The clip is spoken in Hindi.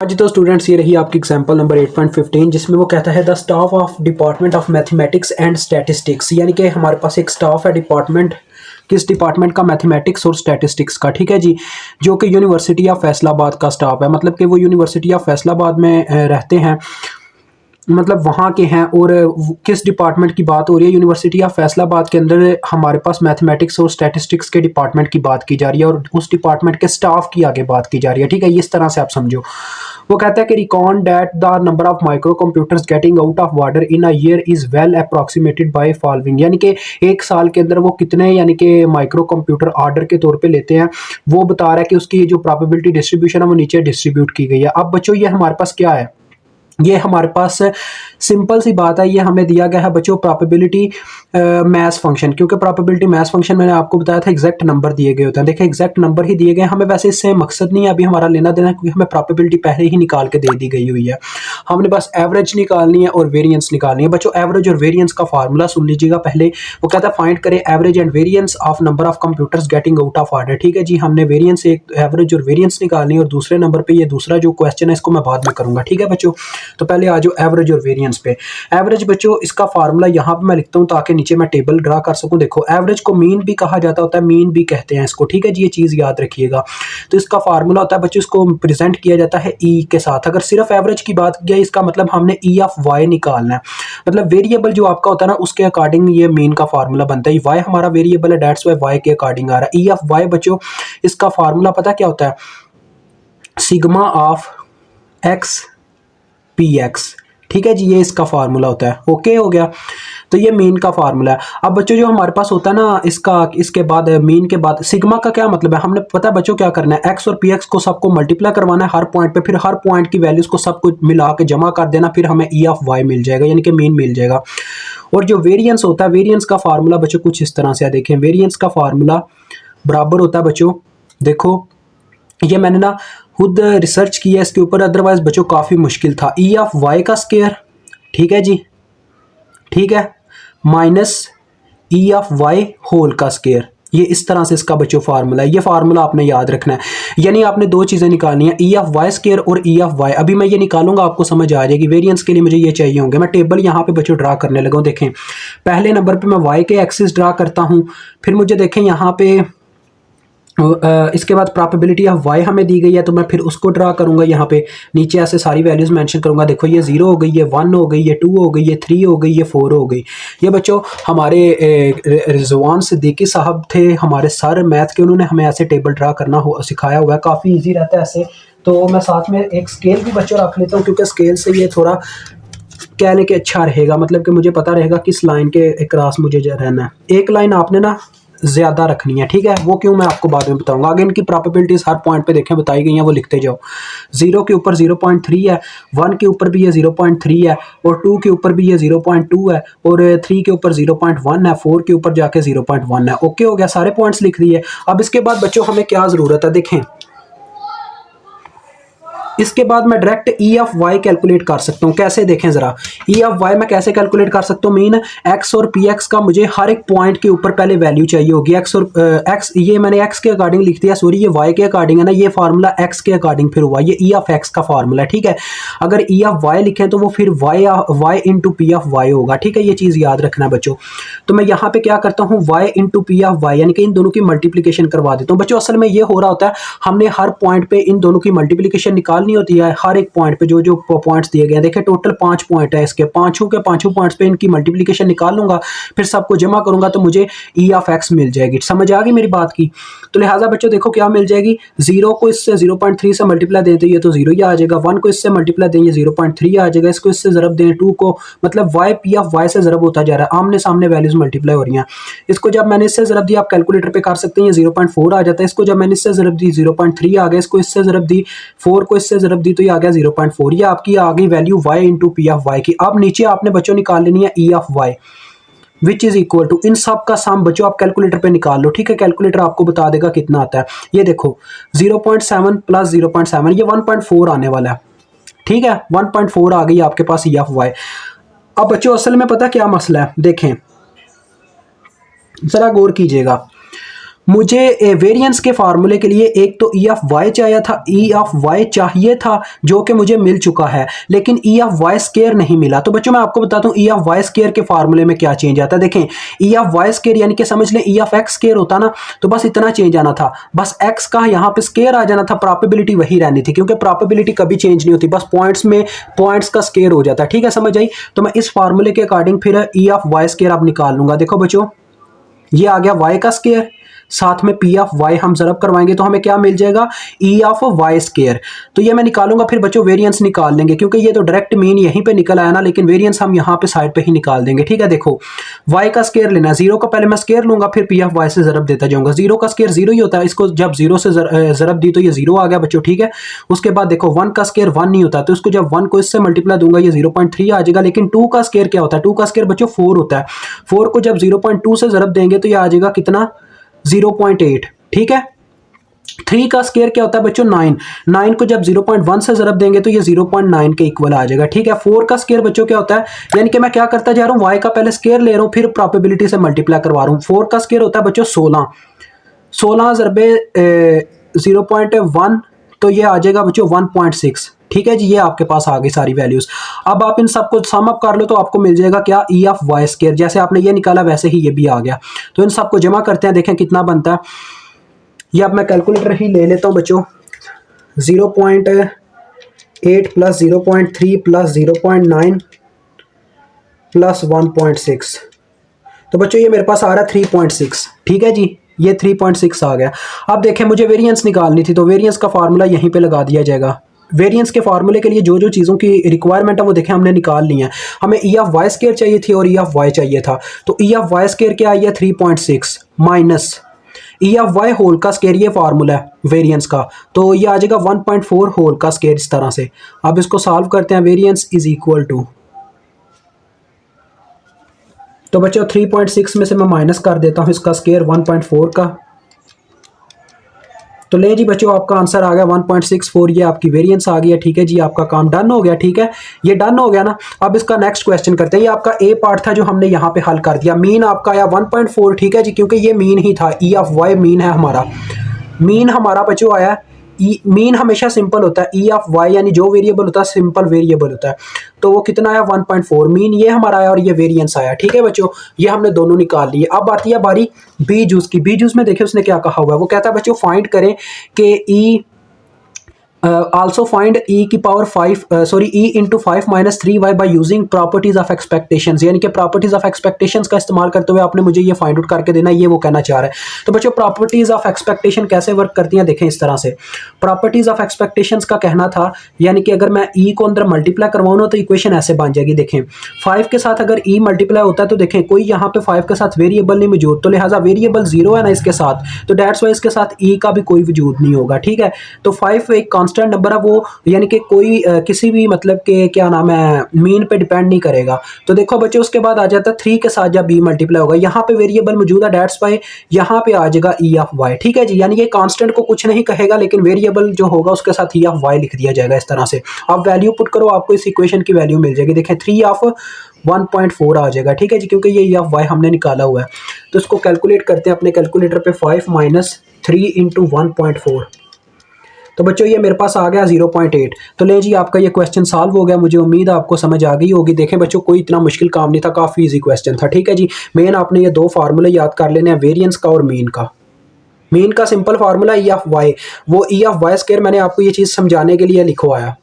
जी तो स्टूडेंट्स, ये रही आपकी एग्जांपल नंबर 8.15 जिसमें वो कहता है the staff of department of mathematics and statistics, यानी कि हमारे पास एक स्टाफ है डिपार्टमेंट, किस डिपार्टमेंट का? मैथमेटिक्स और स्टैटिस्टिक्स का। ठीक है जी, जो कि यूनिवर्सिटी ऑफ फैसलाबाद का स्टाफ है, मतलब कि वो यूनिवर्सिटी ऑफ फैसलाबाद में रहते हैं, मतलब वहाँ के हैं। और किस डिपार्टमेंट की बात हो रही है? यूनिवर्सिटी ऑफ फैसलाबाद के अंदर हमारे पास मैथमेटिक्स और स्टैटिस्टिक्स के डिपार्टमेंट की बात की जा रही है और उस डिपार्टमेंट के स्टाफ की आगे बात की जा रही है। ठीक है, इस तरह से आप समझो। वो कहता है कि recon that the number of micro computers getting out of order in a year is well approximated by following, यानी कि एक साल के अंदर वो कितने यानी कि माइक्रो कंप्यूटर ऑर्डर के तौर पे लेते हैं, वो बता रहा है कि उसकी जो प्रोबेबिलिटी डिस्ट्रीब्यूशन है वो नीचे डिस्ट्रीब्यूट की गई है। अब बच्चों, ये हमारे पास क्या है? ये हमारे पास सिंपल सी बात है, ये हमें दिया गया है बच्चों प्रोबेबिलिटी मैथ फंक्शन, क्योंकि प्रोबेबिलिटी मैथ फंक्शन मैंने आपको बताया था एग्जैक्ट नंबर दिए गए होते हैं। देखिए एग्जैक्ट नंबर ही दिए गए हमें, वैसे इससे मकसद नहीं है अभी हमारा लेना देना, क्योंकि हमें प्रोबेबिलिटी पहले ही निकाल के दे दी गई हुई है। हमने बस एवरेज निकालनी है और वेरिएंस निकालनी है। बच्चों एवरेज और वेरिएंस का फार्मूला सुन लीजिएगा पहले। वो कहता है फाइंड करें average and variance of number of computers getting out of order. ठीक है जी, हमने वेरिएंस, एक एवरेज और वेरिएंस निकालनी है, और दूसरे नंबर पे ये दूसरा जो क्वेश्चन है इसको मैं बाद में करूंगा। ठीक है बच्चों, तो पहले आ जाओ एवरेज और वेरिएंस पे। एवरेज बच्चों, इसका फार्मूला यहाँ पे मैं लिखता हूँ ताकि नीचे मैं टेबल ड्रा कर सकूं। देखो एवरेज को मीन भी कहा जाता होता है, मीन भी कहते हैं इसको। ठीक है जी, ये चीज याद रखिएगा। तो इसका फार्मूला होता है बच्चों, इसको प्रेजेंट किया जाता है ई के साथ। अगर सिर्फ एवरेज की बात की जाए, इसका मतलब हमने ई ऑफ वाई निकालना है, मतलब वेरिएबल जो आपका होता है ना उसके अकॉर्डिंग ये मीन का फार्मूला बनता है। वाई हमारा वेरिएबल है, दैट्स वाई वाई के अकॉर्डिंग आ रहा है ई ऑफ वाई। बच्चों इसका फार्मूला पता क्या होता है? Sigma of x P x. ठीक है जी, ये इसका फार्मूला होता है। ओके हो गया, तो ये मीन का फार्मूला है। अब बच्चों जो हमारे पास होता है ना इसका, इसके बाद मीन के बाद सिग्मा का क्या मतलब है? हमने पता है बच्चों क्या करना है, एक्स और पी एक्स को सबको मल्टीप्लाई करवाना है हर पॉइंट पे, फिर हर पॉइंट की वैल्यूज को सब कुछ मिला के जमा कर देना, फिर हमें ई ऑफ वाई मिल जाएगा, यानी कि मीन मिल जाएगा। और जो वेरियंस होता है, वेरियंस का फार्मूला बच्चों कुछ इस तरह से देखें। वेरियंस का फार्मूला बराबर होता है बच्चों, देखो ये मैंने ना खुद रिसर्च किया इसके ऊपर, अदरवाइज बच्चों काफ़ी मुश्किल था। ई ऑफ वाई का स्क्वायर, ठीक है जी, ठीक है, minus E of Y whole का स्क्वायर। ये इस तरह से इसका बच्चों फार्मूला है। ये फार्मूला आपने याद रखना है, यानी आपने दो चीज़ें निकालनी है, ई ऑफ वाई स्क्वायर और ई ऑफ वाई। अभी मैं ये निकालूंगा, आपको समझ आ जाएगी। वेरिएंस के लिए मुझे ये चाहिए होंगे। मैं टेबल यहाँ पे बच्चों ड्रा करने लगा हूँ। देखें पहले नंबर पे मैं वाई के एक्सिस ड्रा करता हूँ, फिर मुझे देखें यहाँ पे इसके बाद प्रोबेबिलिटी ऑफ वाई हमें दी गई है, तो मैं फिर उसको ड्रा करूंगा। यहाँ पे नीचे ऐसे सारी वैल्यूज मेंशन करूंगा। देखो ये 0 हो गई, ये 1 हो गई, ये 2 हो गई, ये 3 हो गई, ये 4 हो गई। ये बच्चों हमारे रिजवान सिद्दीकी साहब थे, हमारे सर मैथ के, उन्होंने हमें ऐसे टेबल ड्रा करना सिखाया हुआ है। काफ़ी ईजी रहता है ऐसे। तो मैं साथ में एक स्केल भी बच्चों रख लेता हूँ, क्योंकि स्केल से ये थोड़ा कहने के अच्छा रहेगा, मतलब कि मुझे पता रहेगा किस लाइन के क्रॉस मुझे रहना है। एक लाइन आपने ना ज़्यादा रखनी है, ठीक है, वो क्यों मैं आपको बाद में बताऊंगा। आगे इनकी प्रॉपर्टीज हर पॉइंट पे देखें बताई गई हैं, वो लिखते जाओ। 0 के ऊपर 0.3 है, 1 के ऊपर भी ये 0.3 है, और 2 के ऊपर भी ये 0.2 है, और 3 के ऊपर 0.1 है, 4 के ऊपर जाके 0.1 है। ओके हो गया, सारे पॉइंट्स लिख दिए। अब इसके बाद बच्चों हमें क्या ज़रूरत है, देखें इसके बाद मैं direct E of Y calculate कर सकता हूँ। कैसे देखें जरा, ई ऑफ वाई मैं कैसे कैलकुलेट कर सकता हूँ? मीन एक्स और पी एक्स का मुझे हर एक पॉइंट के ऊपर पहले वैल्यू चाहिए होगी। एक्स और एक्स, ये मैंने एक्स के अकॉर्डिंग लिख दिया, सॉरी ये वाई के अकॉर्डिंग है ना, ये फार्मूला एक्स के अकॉर्डिंग फिर हुआ, ये ई ऑफ एक्स का फार्मूला है। ठीक है, अगर ई ऑफ वाई लिखें तो वो फिर Y into P of Y होगा। ठीक है, ये चीज़ याद रखना है बच्चों। तो मैं यहाँ पे क्या करता हूँ, Y into P of Y, यानी कि इन दोनों की मल्टीप्लीकेशन करवा देता हूँ। बच्चों असल में ये हो रहा होता है, हमने हर पॉइंट पे इन दोनों की मल्टीप्लीकेशन निकालनी होती है। हर पॉइंट पे जो जो पॉइंट्स दिए गए हैं, देखिए टोटल 5 पॉइंट है, इसके पांचों के पांचों पॉइंट्स पे इनकी मल्टीप्लिकेशन निकाल लूंगा, फिर सबको जमा करूंगा तो मुझे ई ऑफ एक्स मिल जाएगी। समझ आ गई मेरी बात की? तो लिहाजा बच्चों देखो क्या मिल जाएगी, 0 को इससे 0.3 से मल्टीप्लाई दें तो ये तो 0 ही आ जाएगा, 1 को इससे मल्टीप्लाई दें ये 0.3 आ जाएगा, इसको इससे ज़रब दें 2 को, मतलब वाई पी ऑफ वाई से ज़रब होता जा रहा है, आमने सामने वैल्यूज मल्टीप्लाई हो रही हैं। इसको जब मैंने इससे ज़रब दिया, आप कैलकुलेटर पे कर सकते हैं, ये 0.4 आ जाता है। इसको जब मैंने इससे ज़रब दी 0.3 आ गया, इसको इससे ज़रब दी 4 को इससे ज़रब दी तो ये आ गया 0.4। ये आपकी आ गई value y into P of y की। अब नीचे आपने बच्चों निकाल लेनी है e of y, which is equal to, इन सब का सम बच्चों आप कैलकुलेटर पे निकाल लो। ठीक है, कैलकुलेटर आपको बता देगा कितना आता है। ये देखो 0.7 प्लस 0.7, ये 1.4 आने वाला है। ठीक है, 1.4 आ गई आपके पास ई ऑफ वाई। अब बच्चों असल में पता क्या मसला है, देखें जरा गौर कीजिएगा। मुझे वेरिएंस के फार्मूले के लिए एक तो ई ऑफ वाई चाहिए था, ई ऑफ वाई चाहिए था जो कि मुझे मिल चुका है, लेकिन ई ऑफ वाई स्केयर नहीं मिला। तो बच्चों मैं आपको बताता हूँ ई ऑफ वाई स्केयर के फार्मूले में क्या चेंज आता है। देखें ई ऑफ वाई स्केयर यानी कि समझ लें ई ऑफ एक्स स्केयर होता ना, तो बस इतना चेंज आना था, बस एक्स का यहाँ पे स्केयर आ जाना था, प्रोबेबिलिटी वही रहनी थी, क्योंकि प्रोबेबिलिटी कभी चेंज नहीं होती, बस पॉइंट्स में पॉइंट्स का स्केयर हो जाता है। ठीक है, समझ आई। तो मैं इस फार्मूले के अकॉर्डिंग फिर ई ऑफ वाई स्केयर अब निकाल लूंगा। देखो बच्चों ये आ गया वाई का स्केयर, साथ में पी ऑफ वाई हम जरब करवाएंगे तो हमें क्या मिल जाएगा, ई ऑफ वाई स्केयर। तो ये मैं निकालूंगा, फिर बच्चों वेरिएंस निकाल लेंगे, क्योंकि ये तो डायरेक्ट मीन यहीं पे निकल आया ना, लेकिन वेरिएंस हम यहाँ पे साइड पे ही निकाल देंगे। ठीक है, देखो वाई का स्केयर लेना है, जीरो का पहले मैं स्केयर लूंगा, फिर पी ऑफ वाई से जरब देता जाऊंगा। जीरो का स्केयर जीरो ही होता है, इसको जब जीरो से जरब दी तो ये जीरो आ गया बच्चों। ठीक है, उसके बाद देखो वन का स्केयर वन नहीं होता, तो इसको जब वन को इससे मल्टीप्लाई दूंगा ये 0.3 आ जाएगा। लेकिन टू का स्केयर क्या होता है, टू का स्केयर बच्चों 4 होता है, 4 को जब 0.2 से जरब देंगे तो ये आ जाएगा कितना, 0.8। ठीक है, 3 का स्केयर क्या होता है बच्चों, 9, 9 को जब 0.1 से जरब देंगे तो ये 0.9 के इक्वल आ जाएगा। ठीक है, 4 का स्केयर बच्चों क्या होता है, यानी कि मैं क्या करता जा रहा हूँ, y का पहले स्केयर ले रहा हूँ, फिर प्रोबेबिलिटी से मल्टीप्लाई करवा रहा हूँ। 4 का स्केयर होता है बच्चों 16, 16 ज़रबे 0.1 तो ये आ जाएगा बच्चों 1.6। ठीक है जी, ये आपके पास आ गई सारी वैल्यूज। अब आप इन सबको सम अप कर लो तो आपको मिल जाएगा क्या, ई ऑफ वाई स्केयर। जैसे आपने ये निकाला वैसे ही ये भी आ गया। तो इन सबको जमा करते हैं, देखें कितना बनता है। ये अब मैं कैलकुलेटर ही ले लेता हूँ बच्चों, 0.8 प्लस 0.3 प्लस 0.9 प्लस 1.6, तो बच्चों ये मेरे पास आ रहा है 3.6। ठीक है जी, ये 3.6 आ गया। अब देखें मुझे वेरिएंस निकालनी थी, तो वेरिएंस का फार्मूला यहीं पे लगा दिया जाएगा। वेरिएंस के फार्मूले के लिए जो जो चीज़ों की रिक्वायरमेंट है वो देखें हमने निकाल ली है। हमें ई ऑफ वाई स्केयर चाहिए थी और ई ऑफ वाई चाहिए था, तो ई ऑफ वाई स्केयर क्या आई है 3.6 minus E of Y whole का स्केयर, ये फार्मूला है वेरिएंस का, तो ये आ जाएगा 1.4 होल का स्केयर इस तरह से। अब इसको सॉल्व करते हैं, वेरिएंस इज इक्वल टू, तो बच्चों 3.6 में से मैं माइनस कर देता हूं इसका स्केयर 1.4 का, तो ले जी बच्चों आपका आंसर आ गया 1.64, ये आपकी वेरिएंस आ गई है। ठीक है जी, आपका काम डन हो गया। ठीक है, ये डन हो गया ना। अब इसका नेक्स्ट क्वेश्चन करते हैं। ये आपका ए पार्ट था जो हमने यहाँ पे हल कर दिया। मीन आपका आया 1.4। ठीक है जी, क्योंकि ये मीन ही था, ई ऑफ वाई मीन है हमारा, मीन हमारा बच्चों आया। मीन हमेशा सिंपल होता है, ई ऑफ वाई यानी जो वेरिएबल होता है सिंपल वेरिएबल होता है, तो वो कितना आया 1.4, मीन ये हमारा आया और ये वेरिएंस आया। ठीक है बच्चों, ये हमने दोनों निकाल लिए। अब आती है बारी बी जूस की। बी जूस में देखिए उसने क्या कहा हुआ है, वो कहता है बच्चों फाइंड करें कि ई also find e की power 5 sorry e into 5 minus 3y by using properties of expectations, यानी कि प्रॉपर्टीज ऑफ एक्सपेक्टेशंस का इस्तेमाल करते हुए आपने मुझे ये फाइंड आउट करके देना है, ये वो कहना चाह रहा है। तो बच्चों प्रॉपर्टीज ऑफ एक्सपेक्टेशन कैसे वर्क करती हैं देखें इस तरह से। प्रॉपर्टीज ऑफ एक्सपेक्टेशंस का कहना था, यानी कि अगर मैं e को अंदर मल्टीप्लाई करवाऊँ ना तो इक्वेशन ऐसे बन जाएगी। देखें 5 के साथ अगर e मल्टीप्लाई होता है तो देखें कोई यहाँ पे 5 के साथ वेरिएबल नहीं मौजूद, तो लिहाजा वेरिएबल 0 है ना इसके साथ, तो डेट्स वाई इसके साथ e का भी कोई वजूद नहीं होगा। ठीक है, तो 5 एक कांस्टेंट नंबर है, वो यानी कि कोई किसी भी मतलब के क्या नाम है मीन पे डिपेंड नहीं करेगा। तो देखो बच्चों उसके बाद आ जाता है 3 के साथ जब बी मल्टीप्लाई होगा, यहाँ पे वेरिएबल मौजूद है डेट्स वाई, यहाँ पे आ जाएगा ई ऑफ वाई। ठीक है जी, यानी ये कांस्टेंट को कुछ नहीं कहेगा, लेकिन वेरिएबल जो होगा उसके साथ ई ऑफ वाई लिख दिया जाएगा इस तरह से। आप वैल्यू पुट करो, आपको इस इक्वेशन की वैल्यू मिल जाएगी। देखें 3 ऑफ 1.4 आ जाएगा। ठीक है जी, क्योंकि ये ई ऑफ वाई हमने निकाला हुआ है। तो इसको कैलकुलेट करते हैं अपने कैलकुलेटर पे, 5 माइनस 3 इंटू 1.4, तो बच्चों ये मेरे पास आ गया 0.8। तो ले जी आपका ये क्वेश्चन सॉल्व हो गया। मुझे उम्मीद है आपको समझ आ गई होगी। देखें बच्चों कोई इतना मुश्किल काम नहीं था, काफ़ी इजी क्वेश्चन था। ठीक है जी, मेन आपने ये दो फार्मूले याद कर लेने हैं, वेरिएंस का और मीन का। मीन का simple formula E of Y, वो ई ऑफ वाई स्क्वायर मैंने आपको ये चीज़ समझाने के लिए लिखवाया।